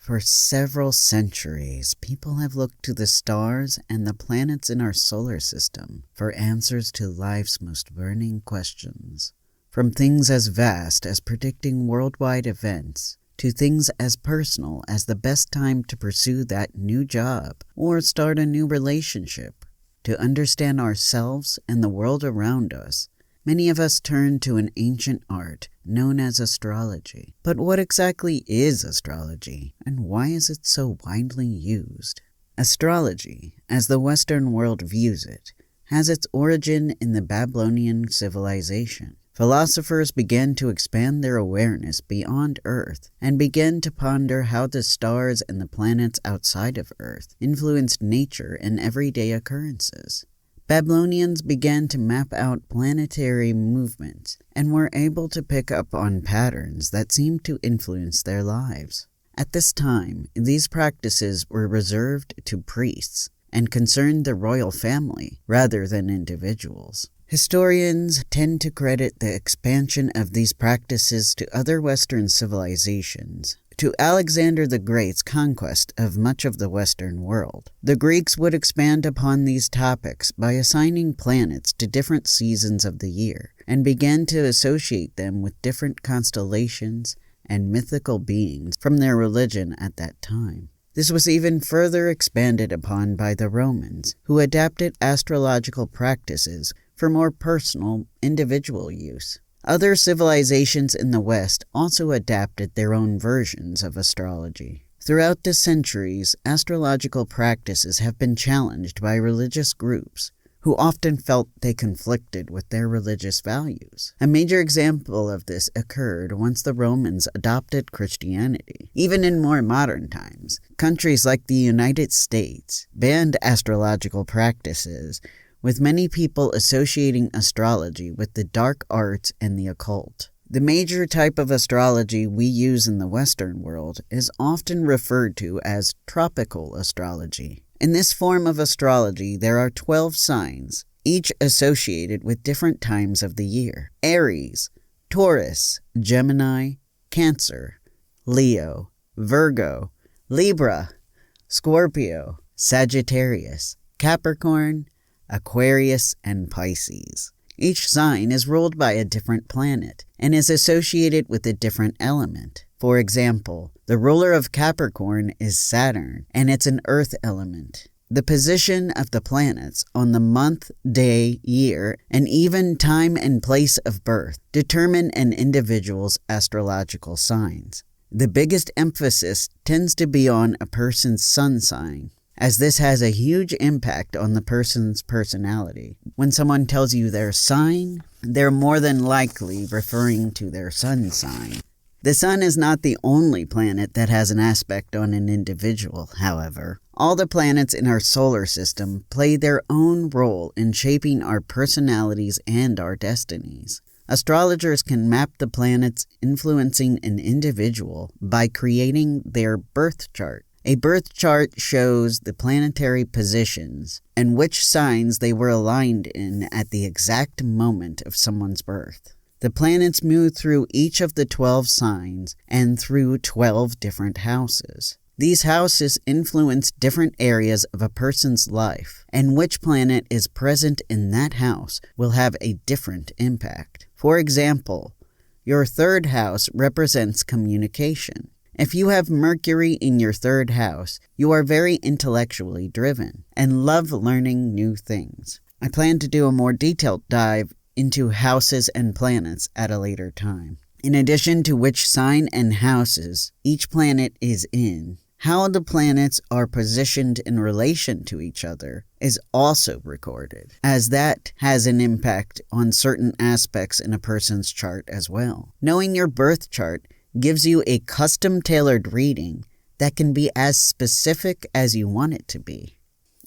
For several centuries, people have looked to the stars and the planets in our solar system for answers to life's most burning questions. From things as vast as predicting worldwide events, to things as personal as the best time to pursue that new job or start a new relationship. To understand ourselves and the world around us, many of us turn to an ancient art known as astrology. But what exactly is astrology, and why is it so widely used? Astrology, as the Western world views it, has its origin in the Babylonian civilization. Philosophers began to expand their awareness beyond Earth and began to ponder how the stars and the planets outside of Earth influenced nature and everyday occurrences. Babylonians began to map out planetary movements and were able to pick up on patterns that seemed to influence their lives. At this time, these practices were reserved to priests and concerned the royal family rather than individuals. Historians tend to credit the expansion of these practices to other Western civilizations, to Alexander the Great's conquest of much of the Western world. The Greeks would expand upon these topics by assigning planets to different seasons of the year, and began to associate them with different constellations and mythical beings from their religion at that time. This was even further expanded upon by the Romans, who adapted astrological practices for more personal, individual use. Other civilizations in the West also adapted their own versions of astrology. Throughout the centuries, astrological practices have been challenged by religious groups who often felt they conflicted with their religious values. A major example of this occurred once the Romans adopted Christianity. Even in more modern times, countries like the United States banned astrological practices, with many people associating astrology with the dark arts and the occult. The major type of astrology we use in the Western world is often referred to as tropical astrology. In this form of astrology, there are 12 signs, each associated with different times of the year: Aries, Taurus, Gemini, Cancer, Leo, Virgo, Libra, Scorpio, Sagittarius, Capricorn, Aquarius, and Pisces. Each sign is ruled by a different planet and is associated with a different element. For example, the ruler of Capricorn is Saturn, and it's an earth element. The position of the planets on the month, day, year, and even time and place of birth determine an individual's astrological signs. The biggest emphasis tends to be on a person's sun sign, as this has a huge impact on the person's personality. When someone tells you their sign, they're more than likely referring to their sun sign. The sun is not the only planet that has an aspect on an individual, however. All the planets in our solar system play their own role in shaping our personalities and our destinies. Astrologers can map the planets influencing an individual by creating their birth chart. A birth chart shows the planetary positions and which signs they were aligned in at the exact moment of someone's birth. The planets move through each of the 12 signs and through 12 different houses. These houses influence different areas of a person's life, and which planet is present in that house will have a different impact. For example, your third house represents communication. If you have Mercury in your third house, you are very intellectually driven and love learning new things. I plan to do a more detailed dive into houses and planets at a later time. In addition to which sign and houses each planet is in, how the planets are positioned in relation to each other is also recorded, as that has an impact on certain aspects in a person's chart as well. Knowing your birth chart gives you a custom-tailored reading that can be as specific as you want it to be.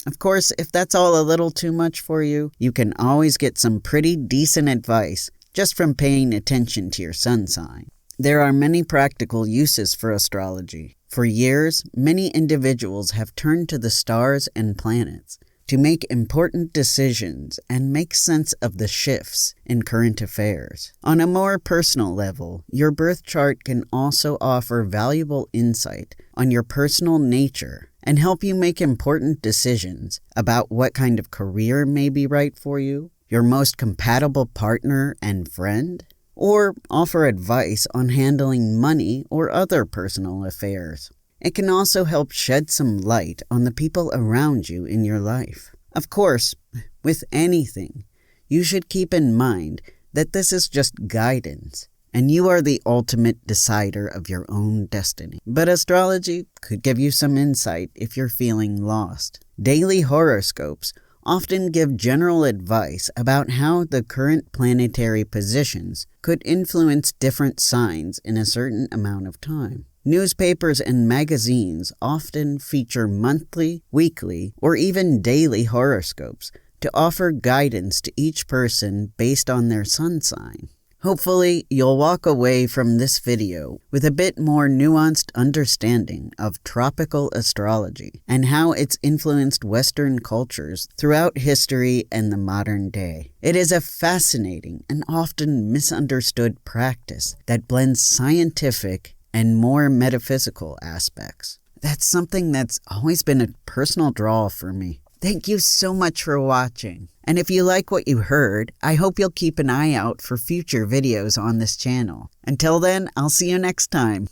Of course, if that's all a little too much for you, you can always get some pretty decent advice just from paying attention to your sun sign. There are many practical uses for astrology. For years, many individuals have turned to the stars and planets to make important decisions and make sense of the shifts in current affairs. On a more personal level, your birth chart can also offer valuable insight on your personal nature and help you make important decisions about what kind of career may be right for you, your most compatible partner and friend, or offer advice on handling money or other personal affairs. It can also help shed some light on the people around you in your life. Of course, with anything, you should keep in mind that this is just guidance, and you are the ultimate decider of your own destiny. But astrology could give you some insight if you're feeling lost. Daily horoscopes often give general advice about how the current planetary positions could influence different signs in a certain amount of time. Newspapers and magazines often feature monthly, weekly, or even daily horoscopes to offer guidance to each person based on their sun sign. Hopefully, you'll walk away from this video with a bit more nuanced understanding of tropical astrology and how it's influenced Western cultures throughout history and the modern day. It is a fascinating and often misunderstood practice that blends scientific and more metaphysical aspects. That's something that's always been a personal draw for me. Thank you so much for watching. And if you like what you heard, I hope you'll keep an eye out for future videos on this channel. Until then, I'll see you next time.